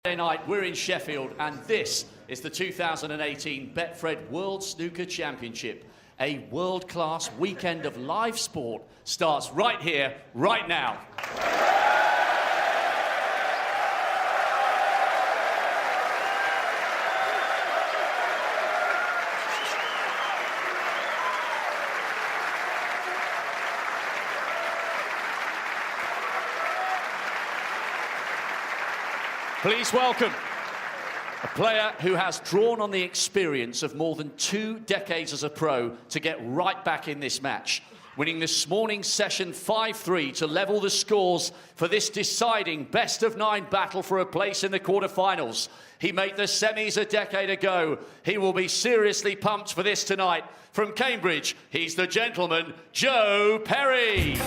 Friday night, we're in Sheffield, and this is the 2018 Betfred World Snooker Championship. A world-class weekend of live sport starts right here, right now. Please welcome a player who has drawn on the experience of more than 2 decades as a pro to get right back in this match, winning this morning's session 5-3 to level the scores for this deciding best-of-9 battle for a place in the quarterfinals. He made the semis a decade ago. He will be seriously pumped for this tonight. From Cambridge, he's the gentleman, Joe Perry.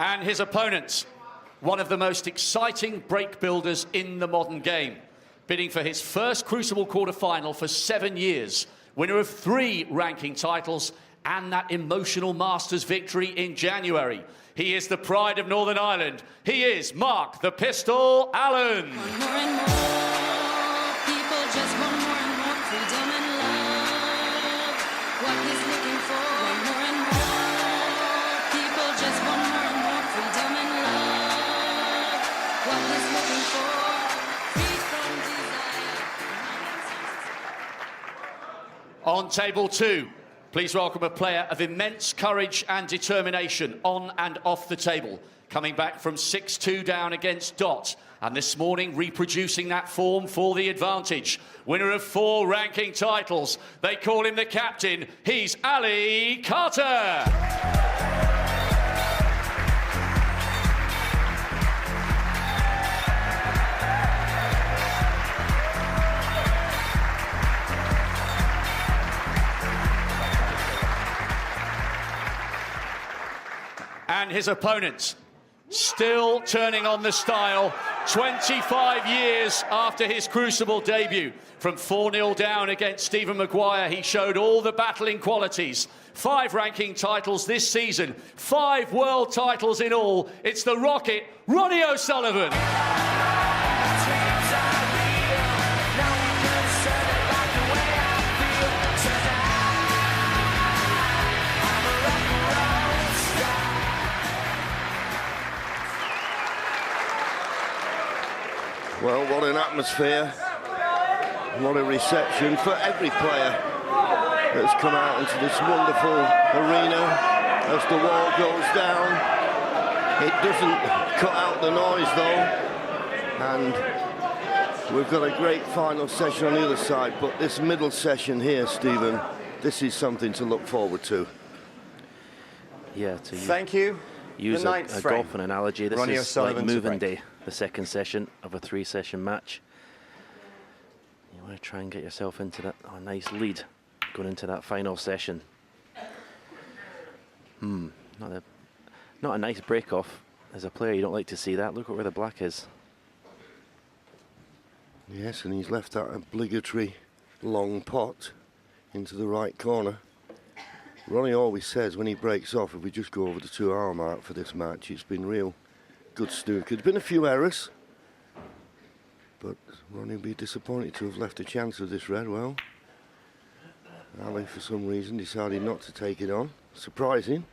And his opponent, one of the most exciting break builders in the modern game, bidding for his first Crucible quarterfinal for 7 years, winner of 3 ranking titles and that emotional Masters victory in January. He is the pride of Northern Ireland. He is Mark the Pistol Allen. More and more people just want more and more freedom and love. What he's looking for. More and more people just want more and more freedom and love. What he's looking for. Free from desire. On table 2, please welcome a player of immense courage and determination on and off the table, coming back from 6-2 down against Dot, and this morning reproducing that form for the advantage. Winner of 4 ranking titles. They call him the captain. He's Ali Carter. And his opponent, still turning on the style, 25 years after his Crucible debut. From 4-0 down against Stephen Maguire, he showed all the battling qualities. 5 ranking titles this season, 5 world titles in all. It's the Rocket, Ronnie O'Sullivan. Well, what an atmosphere, what a reception for every player that's come out into this wonderful arena as the wall goes down. It doesn't cut out the noise though, and we've got a great final session on the other side, but this middle session here, Stephen, this is something to look forward to. Yeah, Thank you. Use a golfing analogy. This Ronnie is like O'Sullivan's moving break. day, the second session of a 3-session match. You want to try and get yourself into that nice lead going into that final session. Not a nice break off. As a player, you don't like to see that. Look at where the black is. Yes, and he's left that obligatory long pot into the right corner. Ronnie always says when he breaks off, if we just go over the 2-hour mark for this match, it's been real good snooker. There's been a few errors, but Ronnie will be disappointed to have left a chance of this red. Well, Ali, for some reason, decided not to take it on. Surprising.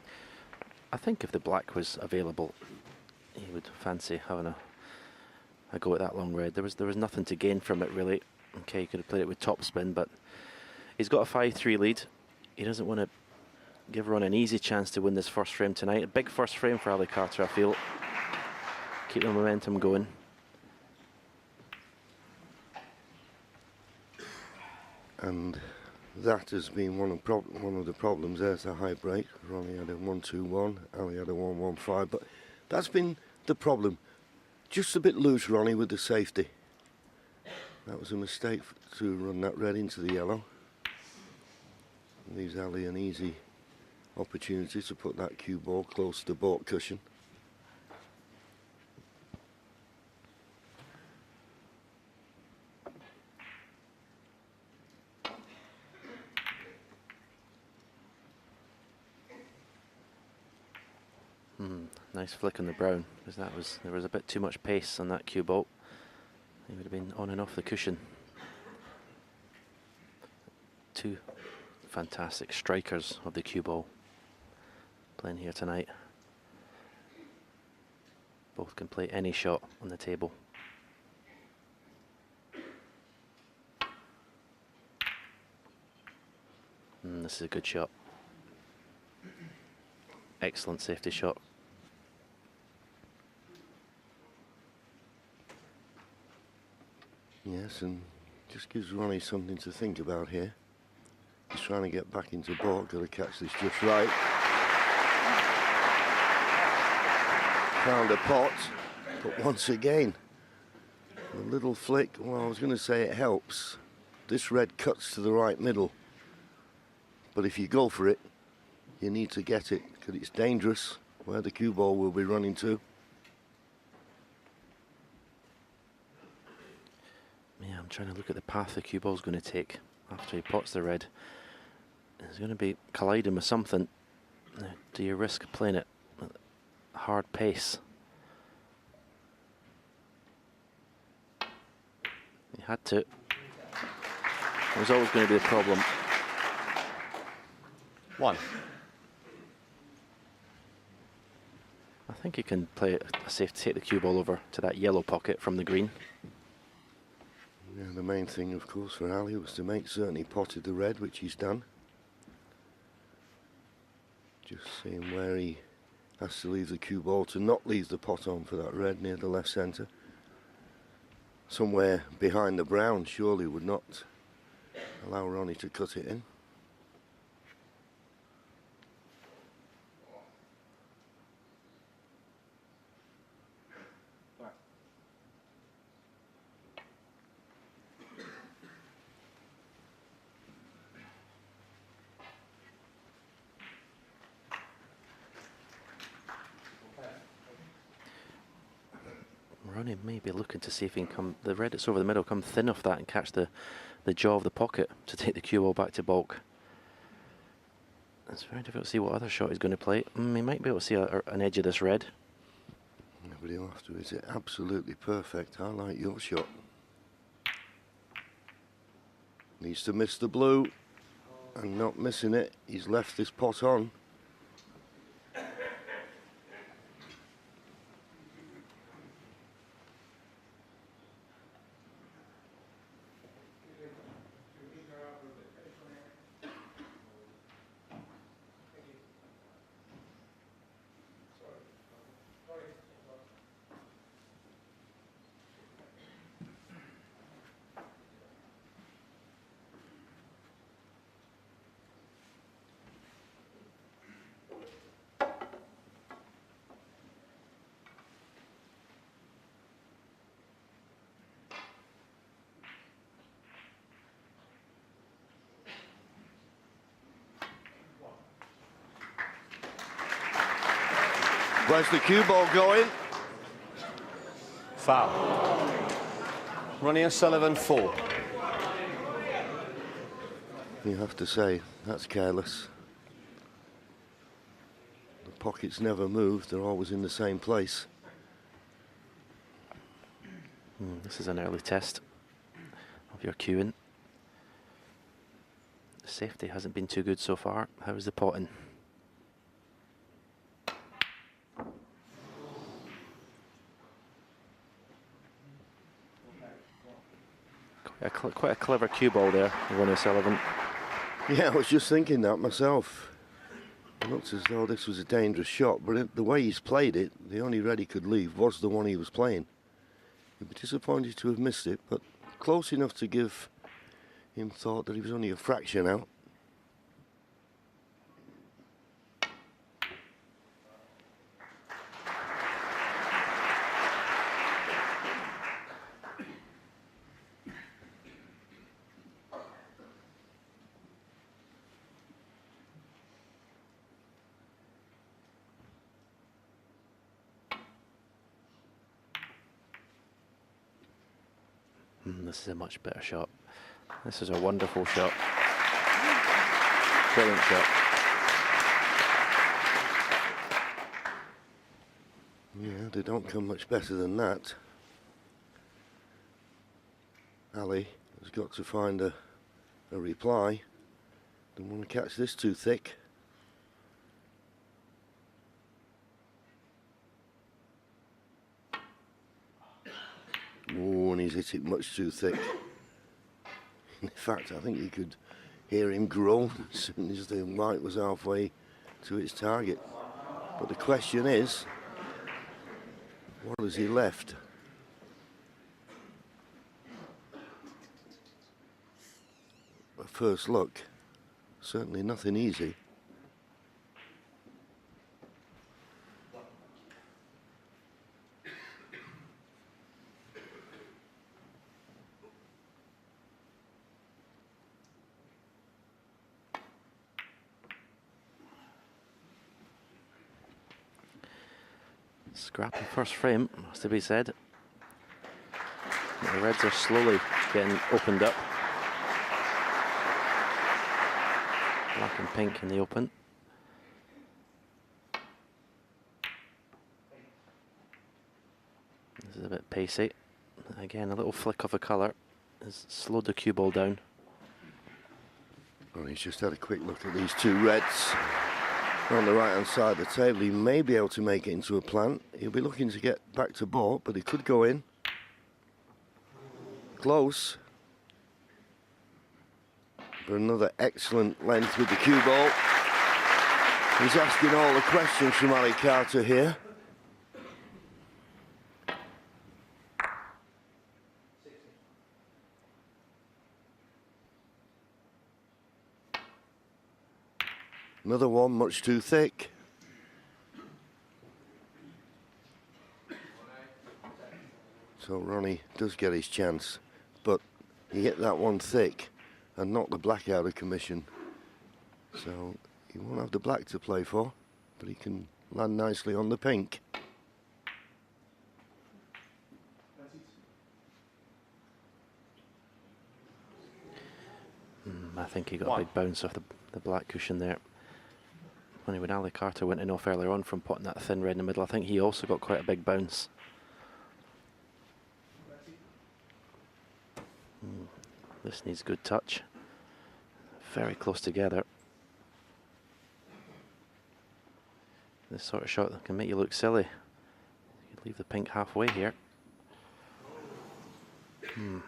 I think if the black was available, he would fancy having a go at that long red. There was nothing to gain from it, really. Okay, he could have played it with topspin, but he's got a 5-3 lead. He doesn't want to give Ron an easy chance to win this first frame tonight. A big first frame for Ali Carter, I feel. Keep the momentum going. And that has been one of the problems. There's the high break. Ronnie had a 1-2-1, Ali had a 1-1-5, but that's been the problem. Just a bit loose, Ronnie, with the safety. That was a mistake to run that red into the yellow. Leaves Ali an easy opportunity to put that cue ball close to the baulk cushion. Nice flick on the brown, because there was a bit too much pace on that cue ball. He would have been on and off the cushion. Two fantastic strikers of the cue ball playing here tonight. Both can play any shot on the table. This is a good shot. Excellent safety shot. Yes, and just gives Ronnie something to think about here. He's trying to get back into baulk, got to catch this just right. Found a pot, but once again, a little flick. Well, I was going to say it helps. This red cuts to the right middle, but if you go for it, you need to get it, because it's dangerous where the cue ball will be running to. Yeah, I'm trying to look at the path the cue ball's going to take after he pots the red. It's going to be colliding with something. Now, do you risk playing it at a hard pace? He had to. It was always going to be a problem. One. I think he can play a safe to take the cue ball over to that yellow pocket from the green. Yeah, the main thing, of course, for Ali was to make certain he potted the red, which he's done. Just seeing where he has to leave the cue ball to not leave the pot on for that red near the left centre. Somewhere behind the brown surely would not allow Ronnie to cut it in. Ronnie may be looking to see if he can come, the red that's over the middle, come thin off that and catch the jaw of the pocket to take the cue ball back to baulk. It's very difficult to see what other shot he's going to play. He might be able to see an edge of this red. But he'll have to hit it absolutely perfect. I like your shot. Needs to miss the blue, and not missing it. He's left this pot on. Where's the cue ball going? Foul. Ronnie O'Sullivan, 4. You have to say, that's careless. The pockets never move, they're always in the same place. This is an early test of your cueing. The safety hasn't been too good so far. How is the potting? Quite a clever cue ball there, Ronnie O'Sullivan. Yeah, I was just thinking that myself. It looks as though this was a dangerous shot, but the way he's played it, the only red he could leave was the one he was playing. He'd be disappointed to have missed it, but close enough to give him thought that he was only a fraction out. This is a much better shot. This is a wonderful shot. Brilliant shot. Yeah, they don't come much better than that. Ali has got to find a reply. Don't want to catch this too thick. Oh, and he's hit it much too thick. In fact, I think you could hear him groan as soon as the white was halfway to its target. But the question is, what has he left? At first look, certainly nothing easy. Scrappy first frame, has to be said. The reds are slowly getting opened up. Black and pink in the open. This is a bit pacey. Again, a little flick of a colour has slowed the cue ball down. Well, he's just had a quick look at these two reds on the right hand side of the table. He may be able to make it into a plant. He'll be looking to get back to ball, but he could go in. Close. But another excellent length with the cue ball. He's asking all the questions from Ali Carter here. Another one, much too thick. So Ronnie does get his chance, but he hit that one thick and knocked the black out of commission. So he won't have the black to play for, but he can land nicely on the pink. I think he got a big bounce off the black cushion there. Funny, when Ali Carter went in off earlier on from potting that thin red in the middle, I think he also got quite a big bounce. This needs good touch. Very close together. This sort of shot can make you look silly. You could leave the pink halfway here. Not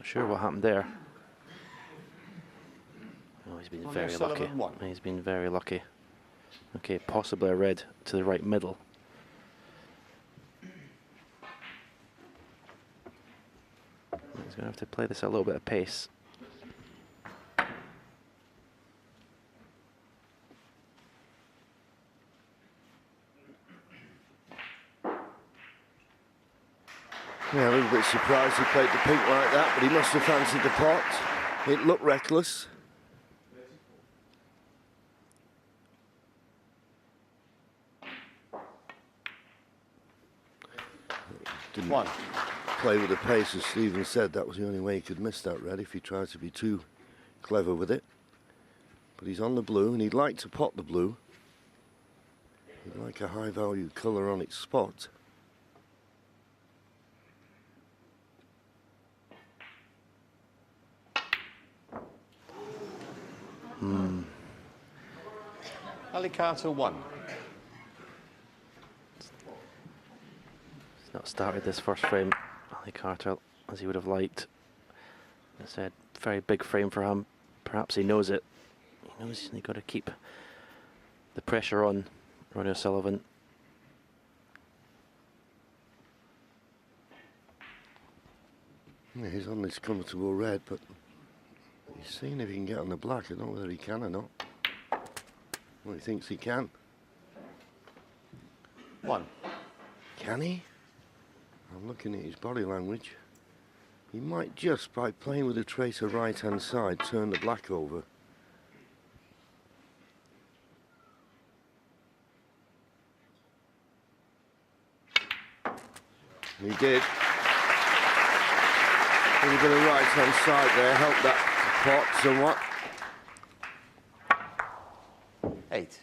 sure what happened there. Oh, he's been very lucky. He's been very lucky. Okay, possibly a red to the right middle. He's going to have to play this at a little bit of pace. Yeah, a little bit surprised he played the pink like that, but he must have fancied the pot. It looked reckless. Didn't play with the pace, as Stephen said. That was the only way he could miss that red if he tried to be too clever with it. But he's on the blue, and he'd like to pot the blue. He'd like a high value colour on its spot. Ali Carter 1. He's not started this first frame, Ali Carter, as he would have liked. As I said, very big frame for him. Perhaps he knows it. He knows he's got to keep the pressure on Ronnie O'Sullivan. Yeah, he's on this comfortable red, but he's seeing if he can get on the black. I don't know whether he can or not. Well, he thinks he can. 1. Can he? I'm looking at his body language. He might just, by playing with the tracer right-hand side, turn the black over. He did. A little bit of right-hand side there, helped that pot somewhat. 8.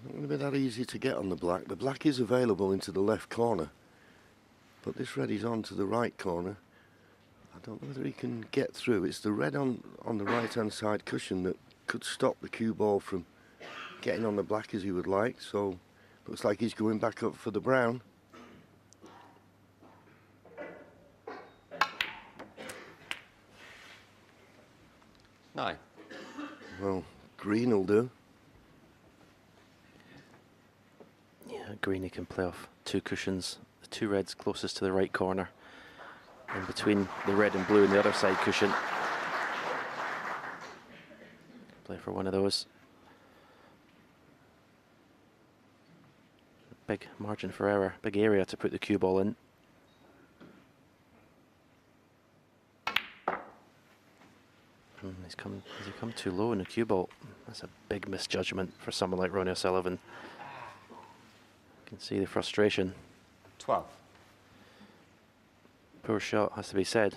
Not going to be that easy to get on the black. The black is available into the left corner, but this red is on to the right corner. I don't know whether he can get through. It's the red on the right-hand side cushion that could stop the cue ball from getting on the black as he would like. So looks like he's going back up for the brown. Nine. Well, green will do. Yeah, green he can play off 2 cushions. The 2 reds closest to the right corner. And between the red and blue and the other side cushion. Play for one of those. Big margin for error, big area to put the cue ball in. Has he come too low in the cue ball? That's a big misjudgment for someone like Ronnie O'Sullivan. You can see the frustration. 12. Poor shot, has to be said.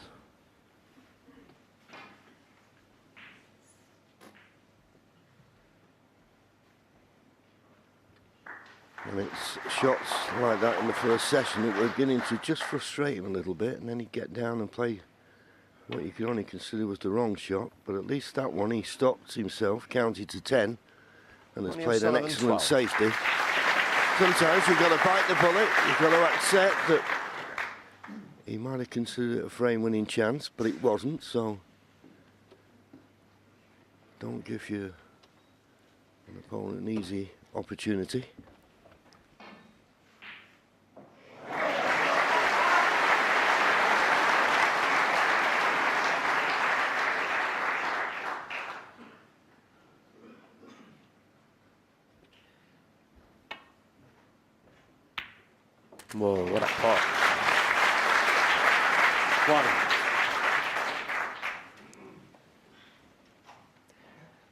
And it's shots like that in the first session that were beginning to just frustrate him a little bit, and then he'd get down and play what you could only consider was the wrong shot. But at least that one he stopped himself, counted to 10, and has played an excellent safety. Sometimes you've got to bite the bullet, you've got to accept that he might have considered it a frame winning chance, but it wasn't, so don't give your an opponent an easy opportunity. Whoa, what a pot.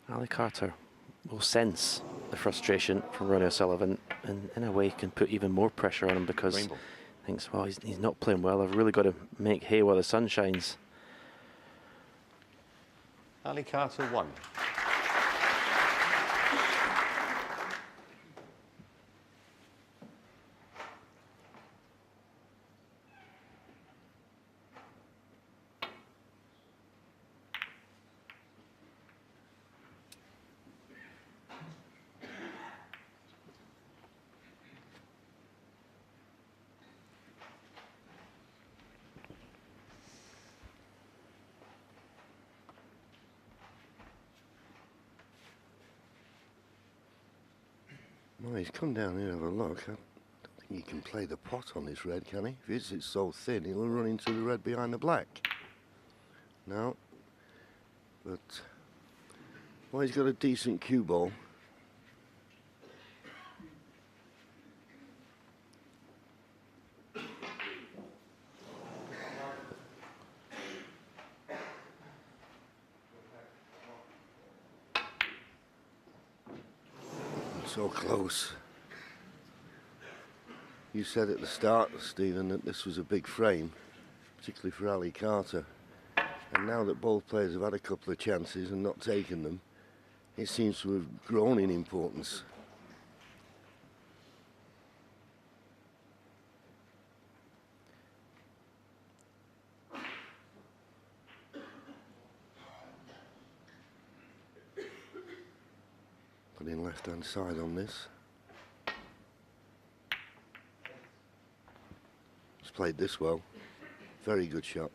1. Ali Carter will sense the frustration from Ronnie O'Sullivan and in a way can put even more pressure on him because he thinks, well, he's not playing well. I've really got to make hay while the sun shines. Ali Carter 1. Well, he's come down here to have a look. I don't think he can play the pot on this red, can he? If it's so thin, he'll run into the red behind the black. No. But, well, he's got a decent cue ball. So close. You said at the start, Stephen, that this was a big frame, particularly for Ali Carter. And now that both players have had a couple of chances and not taken them, it seems to have grown in importance. Putting left-hand side on this. He's played this well. Very good shot.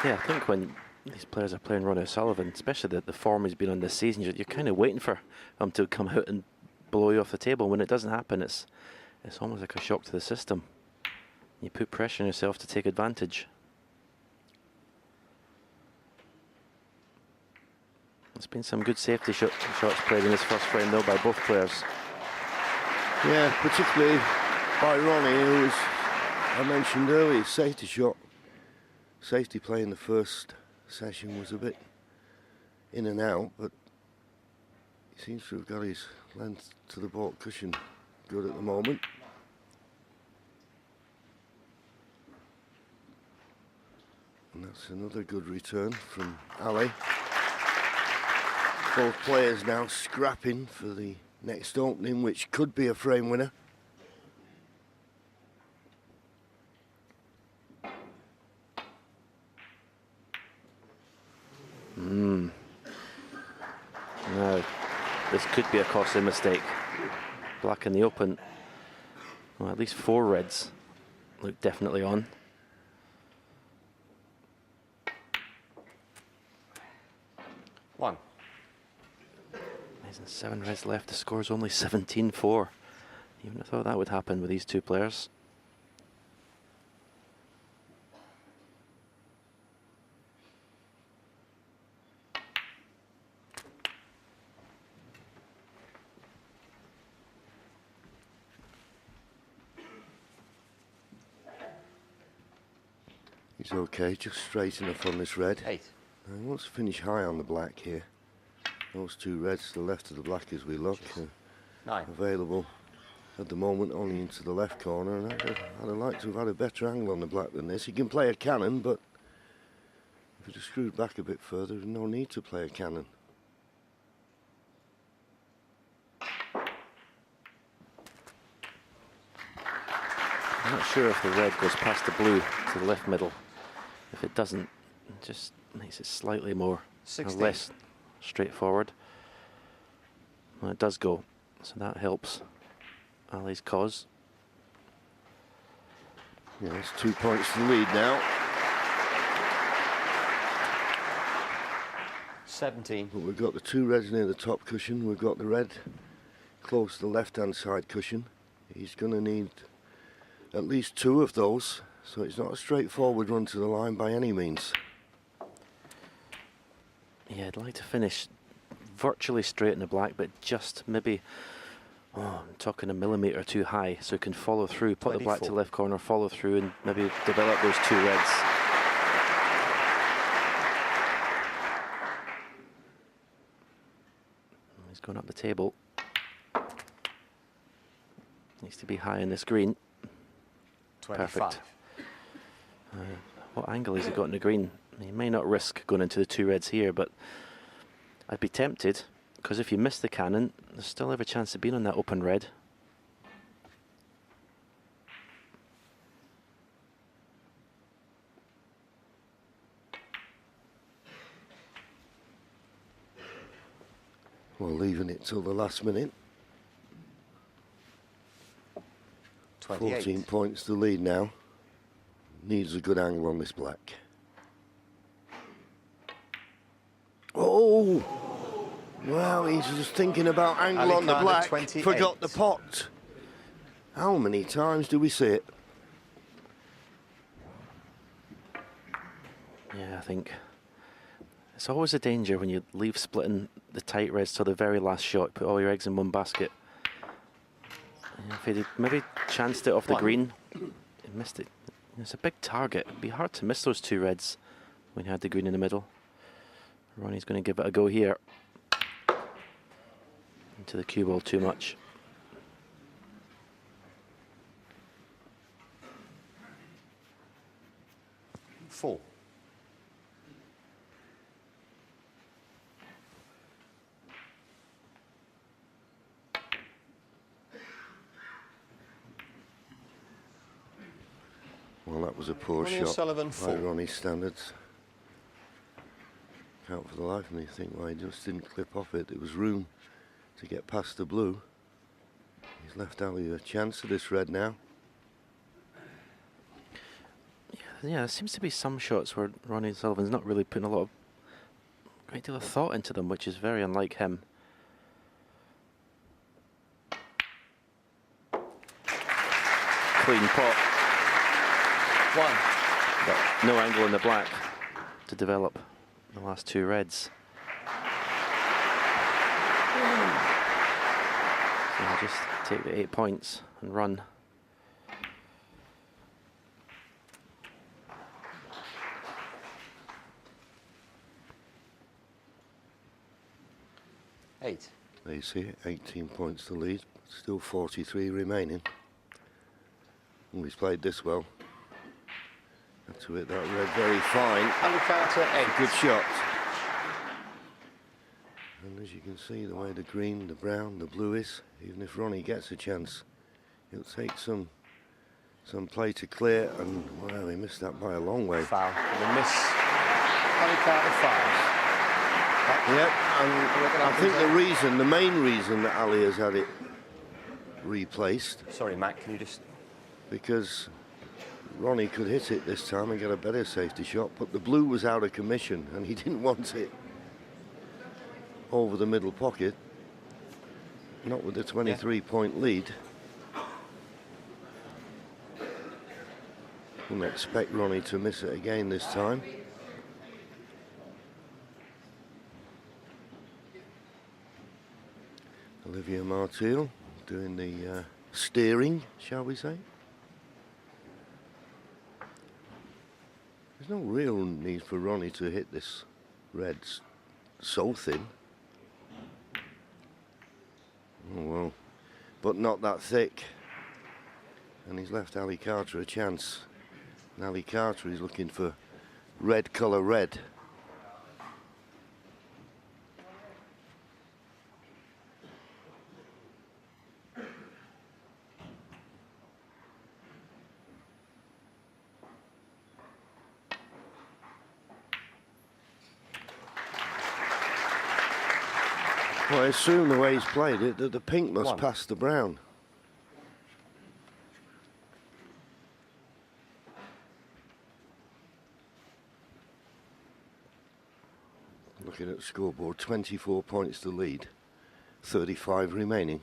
Yeah, I think when these players are playing Ronnie O'Sullivan, especially the form he's been on this season, you're kind of waiting for him to come out and blow you off the table. When it doesn't happen, it's almost like a shock to the system. You put pressure on yourself to take advantage. There's been some good safety shots played in this first frame, though, by both players. Yeah, particularly by Ronnie, who was, I mentioned earlier, safety shot. Safety play in the first session was a bit in and out, but Seems to have got his length to the baulk cushion good at the moment. And that's another good return from Ali. Both players now scrapping for the next opening, which could be a frame winner. No, this could be a costly mistake. Black in the open. Well, at least 4 reds look definitely on. One. Amazing, 7 reds left. The score's only 17-4. Even I thought that would happen with these two players. He's okay, just straight enough on this red. 8. He wants to finish high on the black here. Those 2 reds to the left of the black as we look. 9. Available at the moment only into the left corner, and I'd have liked to have had a better angle on the black than this. He can play a cannon, but if it had screwed back a bit further, there's no need to play a cannon. I'm not sure if the red goes past the blue to the left middle. If it doesn't, it just makes it slightly more 16. less straightforward. Well, it does go, so that helps Ali's cause. Yeah, it's 2 points to lead now. 17. But we've got the 2 reds near the top cushion. We've got the red close to the left-hand side cushion. He's going to need at least 2 of those, so it's not a straightforward run to the line by any means. Yeah, I'd like to finish virtually straight in the black, but just maybe, I'm talking a millimetre too high, so it can follow through, put the black to 24. left corner, follow through, and maybe develop those 2 reds. He's going up the table. Needs to be high in this green. 25. Perfect. What angle has he got in the green? He may not risk going into the 2 reds here, but I'd be tempted, because if you miss the cannon, there's still every chance of being on that open red. Well, leaving it till the last minute. 28. 14 points to lead now. Needs a good angle on this black. Oh! Well, he's just thinking about angle on the Alicante, black. 28. Forgot the pot. How many times do we see it? Yeah, I think it's always a danger when you leave splitting the tight reds till the very last shot, put all your eggs in one basket. And if he'd maybe chanced it off the 1. green, he missed it. It's a big target. It'd be hard to miss those 2 reds when you had the green in the middle. Ronnie's going to give it a go here. Into the cue ball too much. Four. Well, that was a poor Ronnie shot O'Sullivan, by 4. Ronnie's standards. Can't for the life of me think why he just didn't clip off it. There was room to get past the blue. He's left Ali a chance of this red now. Yeah, there seems to be some shots where Ronnie Sullivan's not really putting a great deal of thought into them, which is very unlike him. Clean pot. 1. But no angle in the black to develop the last 2 reds. So I'll just take the 8 points and run. Eight. There you see it, 18 points to lead, still 43 remaining. Oh, he's played this well. Had to hit that red very fine. Alicante 8. Good shot. And as you can see, the way the green, the brown, the blue is, even if Ronnie gets a chance, it'll take some play to clear, and well, he missed that by a long way. Foul. And a miss. Alicante 5. Yep, and I think the main reason that Ali has had it replaced, Sorry, Matt, can you just... because Ronnie could hit it this time and get a better safety shot, but the blue was out of commission and he didn't want it over the middle pocket, not with the 23-point lead. Wouldn't expect Ronnie to miss it again this time. Olivia Martil doing the steering, shall we say. There's no real need for Ronnie to hit this red so thin. Oh well, but not that thick. And he's left Ali Carter a chance. And Ali Carter is looking for red colour red. Well, I assume the way he's played it, that the pink must pass the brown. Looking at the scoreboard, 24 points to lead, 35 remaining.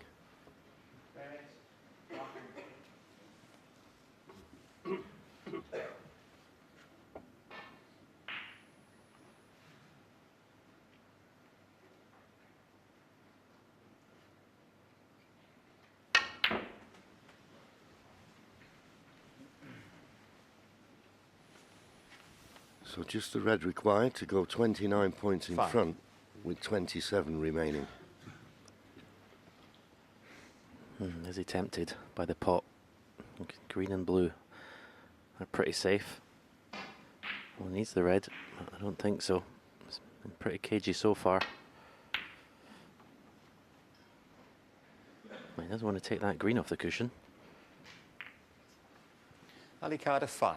So just the red required to go 29 points in front with 27 remaining. Is he tempted by the pot? Green and blue are pretty safe. Well, needs the red. I don't think so. It's been pretty cagey so far. He doesn't want to take that green off the cushion. Alicante 5.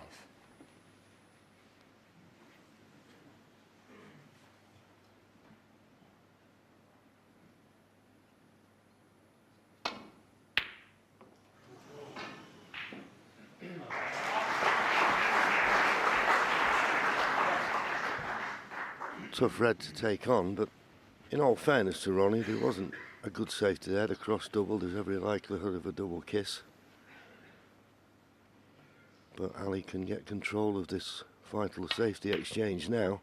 Tough red to take on, but in all fairness to Ronnie, there wasn't a good safety there. The cross double, there's every likelihood of a double kiss. But Ali can get control of this vital safety exchange now.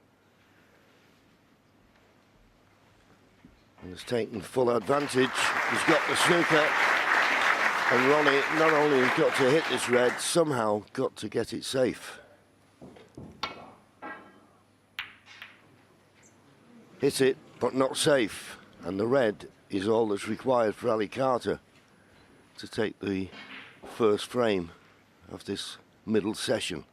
And has taken full advantage. He's got the snooker. And Ronnie not only has got to hit this red, somehow got to get it safe. Hit it, but not safe. And the red is all that's required for Ali Carter to take the first frame of this middle session.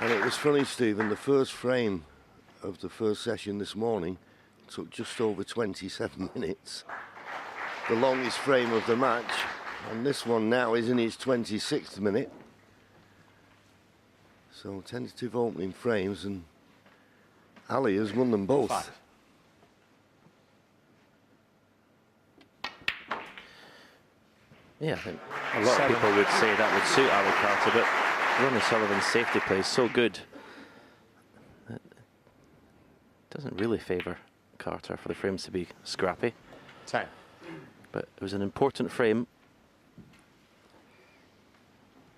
And it was funny, Stephen, the first frame of the first session this morning took just over 27 minutes. The longest frame of the match. And this one now is in his 26th minute. So tentative opening frames, and Ali has won them both. 5. Yeah, I think a lot of people would say that would suit Ali Carter, but Ronnie Sullivan's safety play is so good. It doesn't really favour Carter for the frames to be scrappy. 10. But it was an important frame.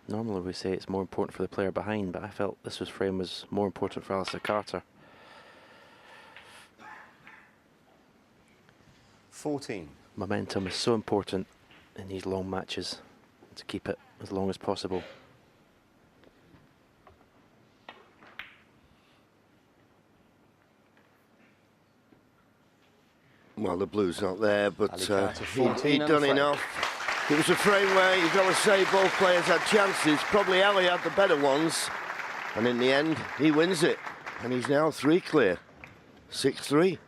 Normally we say it's more important for the player behind, but I felt this frame was more important for Alistair Carter. 14. Momentum is so important in these long matches, to keep it as long as possible. Well, the blue's not there, but Carter 14 he'd and done frame. enough. It was a frame where you've got to say both players had chances. Probably Ali had the better ones. And in the end, he wins it. And he's now 3 clear. 6-3.